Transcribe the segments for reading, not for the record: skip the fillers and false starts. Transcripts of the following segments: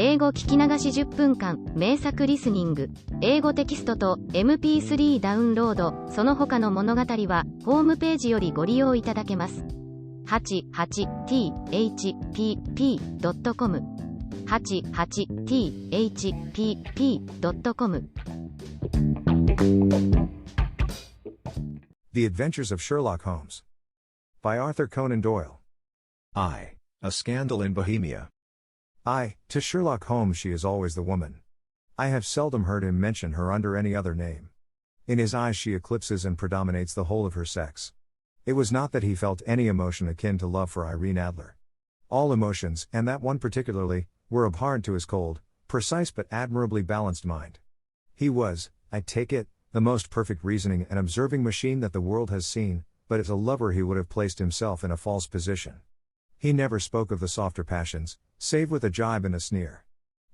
英語聞き流し10分間、名作リスニング、英語テキストと MP3 ダウンロード、その他の物語は、ホームページよりご利用いただけます。88thpp.com 88thpp.com The Adventures of Sherlock Holmes. By Arthur Conan Doyle. I. A Scandal in Bohemia. To Sherlock Holmes she is always the woman. I have seldom heard him mention her under any other name. In his eyes she eclipses and predominates the whole of her sex. It was not that he felt any emotion akin to love for Irene Adler. All emotions, and that one particularly, were abhorrent to his cold, precise but admirably balanced mind. He was, I take it, the most perfect reasoning and observing machine that the world has seen, but as a lover he would have placed himself in a false position. He never spoke of the softer passions, save with a jibe and a sneer.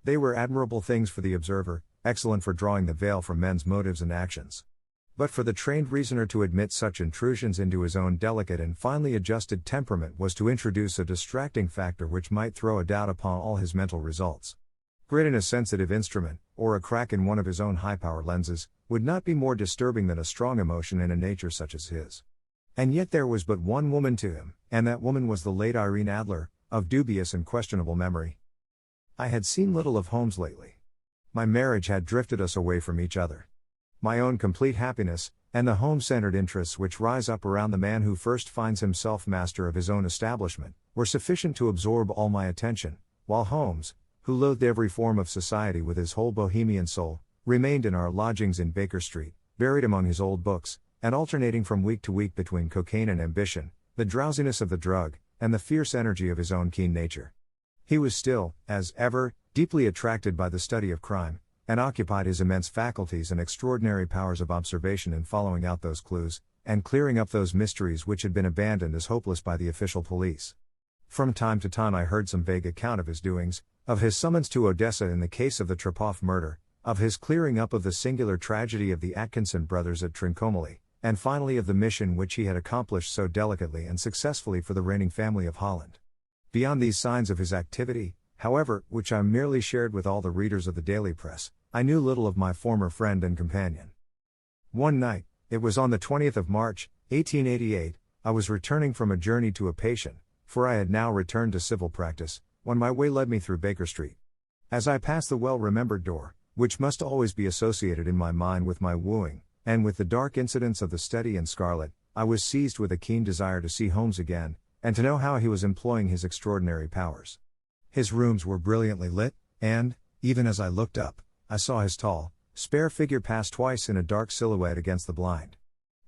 They were admirable things for the observer, excellent for drawing the veil from men's motives and actions. But for the trained reasoner to admit such intrusions into his own delicate and finely adjusted temperament was to introduce a distracting factor which might throw a doubt upon all his mental results. Grit in a sensitive instrument, or a crack in one of his own high-power lenses, would not be more disturbing than a strong emotion in a nature such as his. And yet there was but one woman to him, and that woman was the late Irene Adler, of dubious and questionable memory. I had seen little of Holmes lately. My marriage had drifted us away from each other. My own complete happiness, and the home-centered interests which rise up around the man who first finds himself master of his own establishment, were sufficient to absorb all my attention, while Holmes, who loathed every form of society with his whole bohemian soul, remained in our lodgings in Baker Street, buried among his old books, and alternating from week to week between cocaine and ambition, the drowsiness of the drug, and the fierce energy of his own keen nature. He was still, as ever, deeply attracted by the study of crime, and occupied his immense faculties and extraordinary powers of observation in following out those clues, and clearing up those mysteries which had been abandoned as hopeless by the official police. From time to time I heard some vague account of his doings, of his summons to Odessa in the case of the Trepoff murder, of his clearing up of the singular tragedy of the Atkinson brothers at Trincomalee, and finally of the mission which he had accomplished so delicately and successfully for the reigning family of Holland. Beyond these signs of his activity, however, which I merely shared with all the readers of the daily press, I knew little of my former friend and companion. One night, it was on the 20th of March, 1888, I was returning from a journey to a patient, for I had now returned to civil practice, when my way led me through Baker Street. As I passed the well-remembered door, which must always be associated in my mind with my wooing, and with the dark incidents of the study in scarlet, I was seized with a keen desire to see Holmes again, and to know how he was employing his extraordinary powers. His rooms were brilliantly lit, and, even as I looked up, I saw his tall, spare figure pass twice in a dark silhouette against the blind.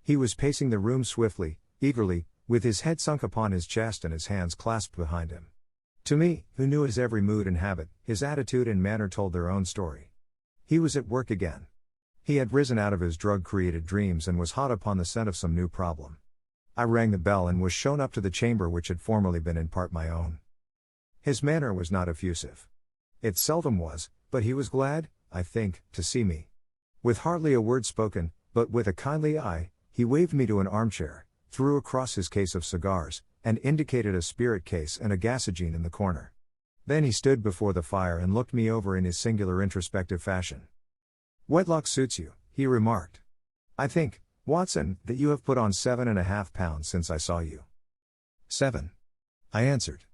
He was pacing the room swiftly, eagerly, with his head sunk upon his chest and his hands clasped behind him. To me, who knew his every mood and habit, his attitude and manner told their own story. He was at work again. He had risen out of his drug-created dreams and was hot upon the scent of some new problem. I rang the bell and was shown up to the chamber which had formerly been in part my own. His manner was not effusive. It seldom was, but he was glad, I think, to see me. With hardly a word spoken, but with a kindly eye, he waved me to an armchair, threw across his case of cigars, and indicated a spirit case and a gasogene in the corner. Then he stood before the fire and looked me over in his singular introspective fashion. "Wedlock suits you," he remarked. "I think, Watson, that you have put on 7.5 pounds since I saw you." 7. I answered.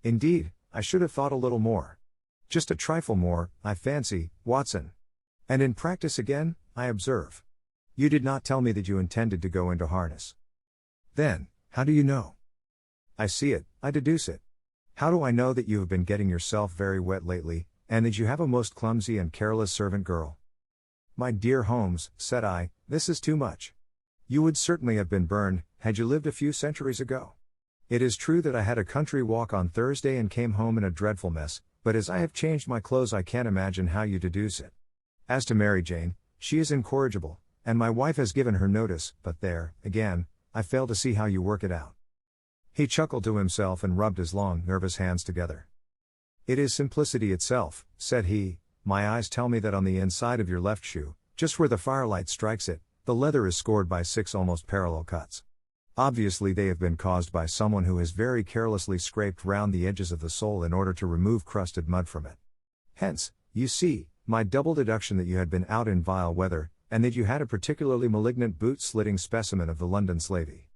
"Indeed, I should have thought a little more. Just a trifle more, I fancy, Watson. And in practice again, I observe. You did not tell me that you intended to go into harness." "Then, how do you know?" "I see it, I deduce it. How do I know that you have been getting yourself very wet lately, and that you have a most clumsy and careless servant girl?" "My dear Holmes," said I, "this is too much. You would certainly have been burned, had you lived a few centuries ago. It is true that I had a country walk on Thursday and came home in a dreadful mess, but as I have changed my clothes I can't imagine how you deduce it. As to Mary Jane, she is incorrigible, and my wife has given her notice, but there, again, I fail to see how you work it out." He chuckled to himself and rubbed his long, nervous hands together. "It is simplicity itself," said he. "My eyes tell me that on the inside of your left shoe, just where the firelight strikes it, the leather is scored by 6 almost parallel cuts. Obviously they have been caused by someone who has very carelessly scraped round the edges of the sole in order to remove crusted mud from it. Hence, you see, my double deduction that you had been out in vile weather, and that you had a particularly malignant boot-slitting specimen of the London slavey.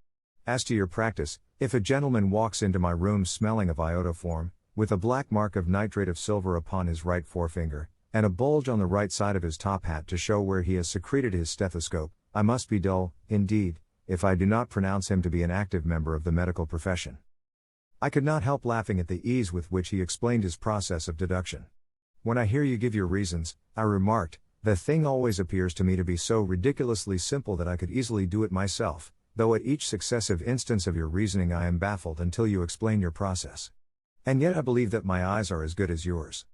As to your practice, if a gentleman walks into my room smelling of iodoform, with a black mark of nitrate of silver upon his right forefinger, and a bulge on the right side of his top hat to show where he has secreted his stethoscope, I must be dull, indeed, if I do not pronounce him to be an active member of the medical profession. I could not help laughing at the ease with which he explained his process of deduction. When I hear you give your reasons, I remarked, the thing always appears to me to be so ridiculously simple that I could easily do it myself, though at each successive instance of your reasoning I am baffled until you explain your process. And yet I believe that my eyes are as good as yours.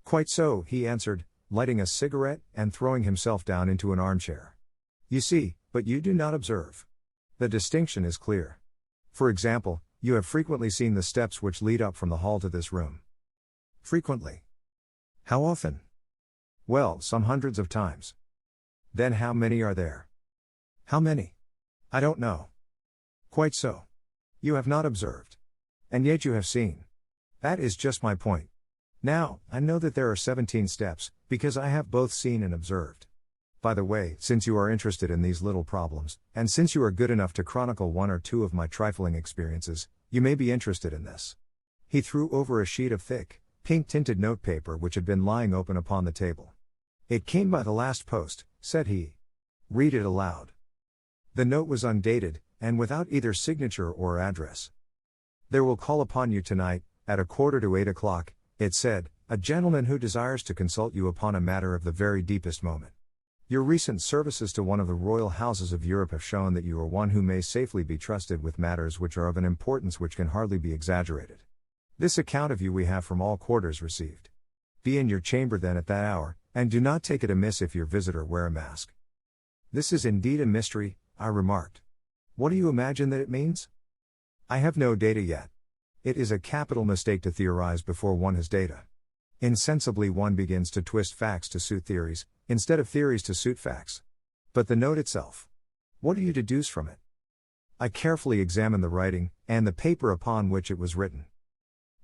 Quite so, he answered, lighting a cigarette and throwing himself down into an armchair. You see, but you do not observe. The distinction is clear. For example, you have frequently seen the steps which lead up from the hall to this room. Frequently. How often? Well, some hundreds of times. Then how many are there? How many? I don't know. Quite so. You have not observed. And yet you have seen. That is just my point. Now, I know that there are 17 steps, because I have both seen and observed. By the way, since you are interested in these little problems, and since you are good enough to chronicle one or two of my trifling experiences, you may be interested in this. He threw over a sheet of thick, pink-tinted notepaper which had been lying open upon the table. It came by the last post, said he. Read it aloud. The note was undated, and without either signature or address. There will call upon you tonight, at 7:45, it said, a gentleman who desires to consult you upon a matter of the very deepest moment. Your recent services to one of the royal houses of Europe have shown that you are one who may safely be trusted with matters which are of an importance which can hardly be exaggerated. This account of you we have from all quarters received. Be in your chamber then at that hour, and do not take it amiss if your visitor wear a mask. This is indeed a mystery, I remarked. What do you imagine that it means? I have no data yet. It is a capital mistake to theorize before one has data. Insensibly one begins to twist facts to suit theories, instead of theories to suit facts. But the note itself. What do you deduce from it? I carefully examined the writing, and the paper upon which it was written.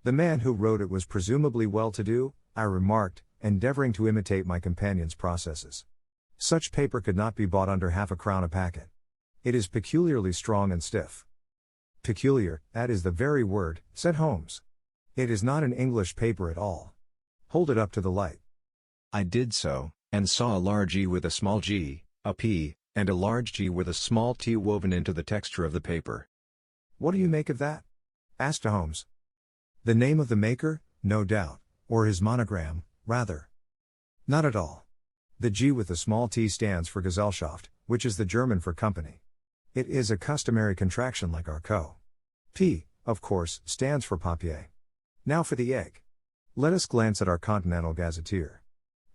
The man who wrote it was presumably well-to-do, I remarked, endeavoring to imitate my companion's processes. Such paper could not be bought under half a crown a packet. It is peculiarly strong and stiff. Peculiar, that is the very word, said Holmes. It is not an English paper at all. Hold it up to the light. I did so, and saw a large E with a small g, a P, and a large G with a small t woven into the texture of the paper. What do you make of that? Asked Holmes. The name of the maker, no doubt, or his monogram, rather. Not at all. The G with the small t stands for Gesellschaft, which is the German for company. It is a customary contraction like our co. P, of course, stands for papier. Now for the egg. Let us glance at our Continental Gazetteer.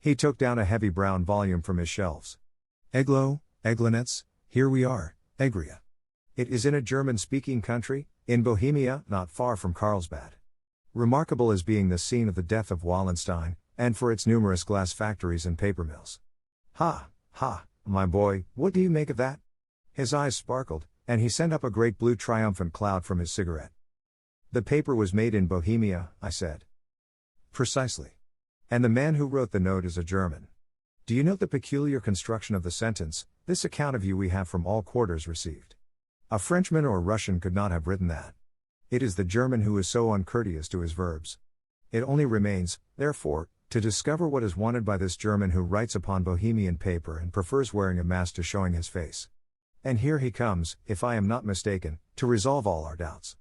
He took down a heavy brown volume from his shelves. Eglo, Eglinets, here we are, Egria. It is in a German-speaking country, in Bohemia, not far from Carlsbad. Remarkable as being the scene of the death of Wallenstein, and for its numerous glass factories and paper mills. Ha, my boy, what do you make of that? His eyes sparkled, and he sent up a great blue triumphant cloud from his cigarette. The paper was made in Bohemia, I said. Precisely. And the man who wrote the note is a German. Do you note the peculiar construction of the sentence, this account of you we have from all quarters received? A Frenchman or Russian could not have written that. It is the German who is so uncourteous to his verbs. It only remains, therefore, to discover what is wanted by this German who writes upon Bohemian paper and prefers wearing a mask to showing his face. And here he comes, if I am not mistaken, to resolve all our doubts.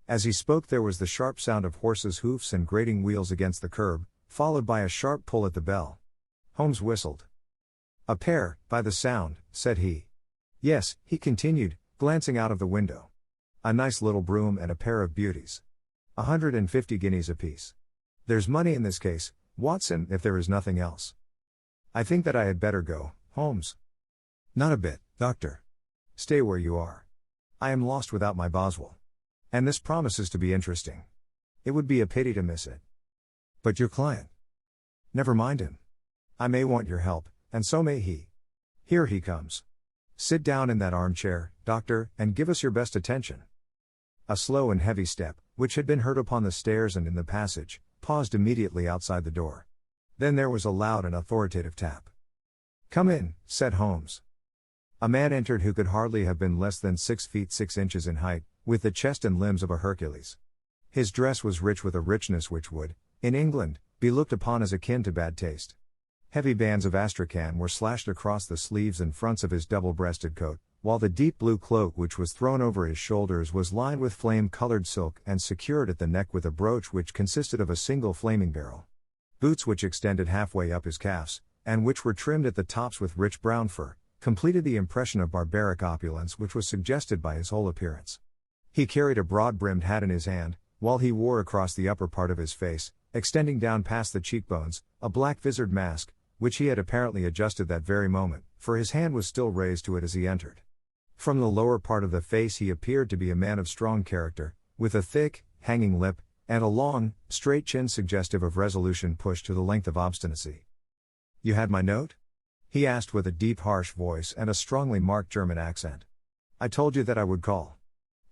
As he spoke there was the sharp sound of horses' hoofs and grating wheels against the curb, followed by a sharp pull at the bell. Holmes whistled. A pair, by the sound, said he. Yes, he continued, glancing out of the window. A nice little brougham and a pair of beauties. 150 guineas apiece. There's money in this case, Watson, if there is nothing else. I think that I had better go, Holmes. Not a bit, Doctor. Stay where you are. I am lost without my Boswell. And this promises to be interesting. It would be a pity to miss it. But your client? Never mind him. I may want your help, and so may he. Here he comes. Sit down in that armchair, Doctor, and give us your best attention. A slow and heavy step, which had been heard upon the stairs and in the passage, paused immediately outside the door. Then there was a loud and authoritative tap. "Come in," said Holmes. A man entered who could hardly have been less than 6 feet 6 inches in height, with the chest and limbs of a Hercules. His dress was rich with a richness which would, in England, be looked upon as akin to bad taste. Heavy bands of astrakhan were slashed across the sleeves and fronts of his double-breasted coat, while the deep blue cloak which was thrown over his shoulders was lined with flame-colored silk and secured at the neck with a brooch which consisted of a single flaming barrel. Boots which extended halfway up his calves, and which were trimmed at the tops with rich brown fur, completed the impression of barbaric opulence which was suggested by his whole appearance. He carried a broad-brimmed hat in his hand, while he wore across the upper part of his face, extending down past the cheekbones, a black visored mask, which he had apparently adjusted that very moment, for his hand was still raised to it as he entered. From the lower part of the face he appeared to be a man of strong character, with a thick, hanging lip, and a long, straight chin suggestive of resolution pushed to the length of obstinacy. "You had my note?" he asked with a deep harsh voice and a strongly marked German accent. "I told you that I would call."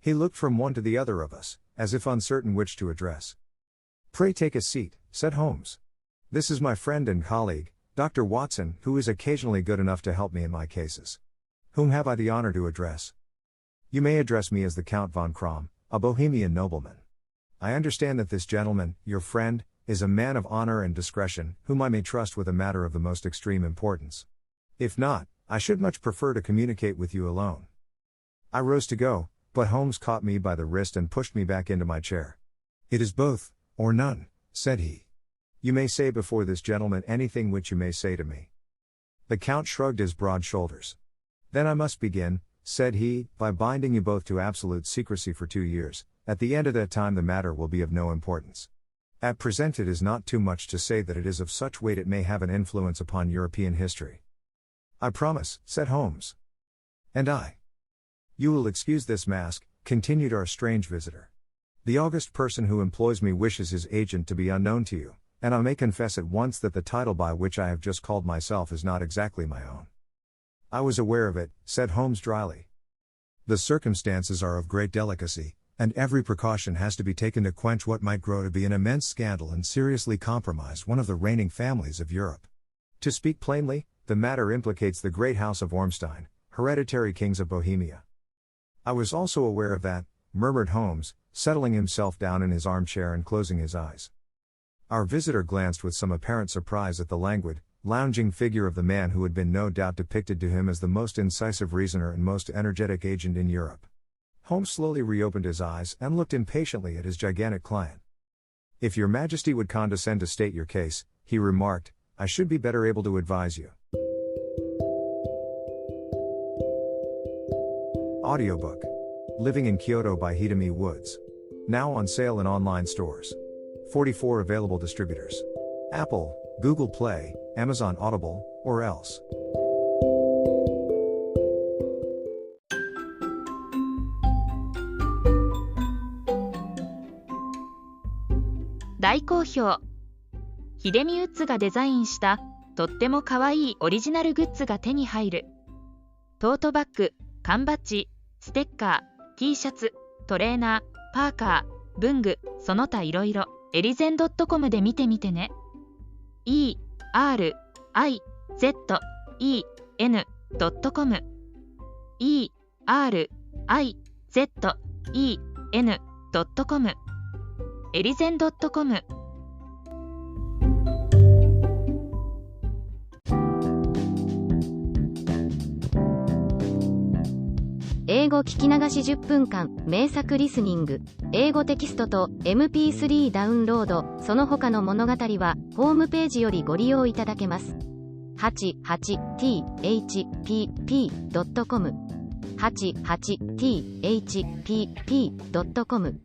He looked from one to the other of us, as if uncertain which to address. "Pray take a seat," said Holmes. "This is my friend and colleague, Dr. Watson, who is occasionally good enough to help me in my cases. Whom have I the honor to address?" "You may address me as the Count von Krom, a Bohemian nobleman. I understand that this gentleman, your friend, is a man of honor and discretion, whom I may trust with a matter of the most extreme importance. If not, I should much prefer to communicate with you alone." I rose to go, but Holmes caught me by the wrist and pushed me back into my chair. "It is both, or none," said he. "You may say before this gentleman anything which you may say to me." The Count shrugged his broad shoulders. "Then I must begin," said he, "by binding you both to absolute secrecy for 2 years. At the end of that time the matter will be of no importance. At present it is not too much to say that it is of such weight it may have an influence upon European history." "I promise," said Holmes. "And I." "You will excuse this mask," continued our strange visitor. "The august person who employs me wishes his agent to be unknown to you, and I may confess at once that the title by which I have just called myself is not exactly my own." "I was aware of it," said Holmes dryly. "The circumstances are of great delicacy, and every precaution has to be taken to quench what might grow to be an immense scandal and seriously compromise one of the reigning families of Europe. To speak plainly, the matter implicates the great house of Ormstein, hereditary kings of Bohemia." "I was also aware of that," murmured Holmes, settling himself down in his armchair and closing his eyes. Our visitor glanced with some apparent surprise at the languid, lounging figure of the man who had been no doubt depicted to him as the most incisive reasoner and most energetic agent in Europe. Holmes slowly reopened his eyes and looked impatiently at his gigantic client. "If your Majesty would condescend to state your case," he remarked, "I should be better able to advise you." Audiobook. Living in Kyoto by Hidemi Woods. Now on sale in online stores. 44 available distributors. Apple, Google Play, Amazon Audible, or else. 大好評。ヒデミウッズがデザインしたとってもかわいいオリジナルグッズが手に入る。トートバッグ、缶バッジ、ステッカー、T シャツ、トレーナー、パーカー、文具、その他いろいろ、エリゼン .com で見てみてね。erizen.com erizen.com エリゼン .com。 英語聞き流し10分間名作リスニング。英語テキストと MP3 ダウンロード、その他の物語はホームページよりご利用いただけます。88thpp.com 88thpp.com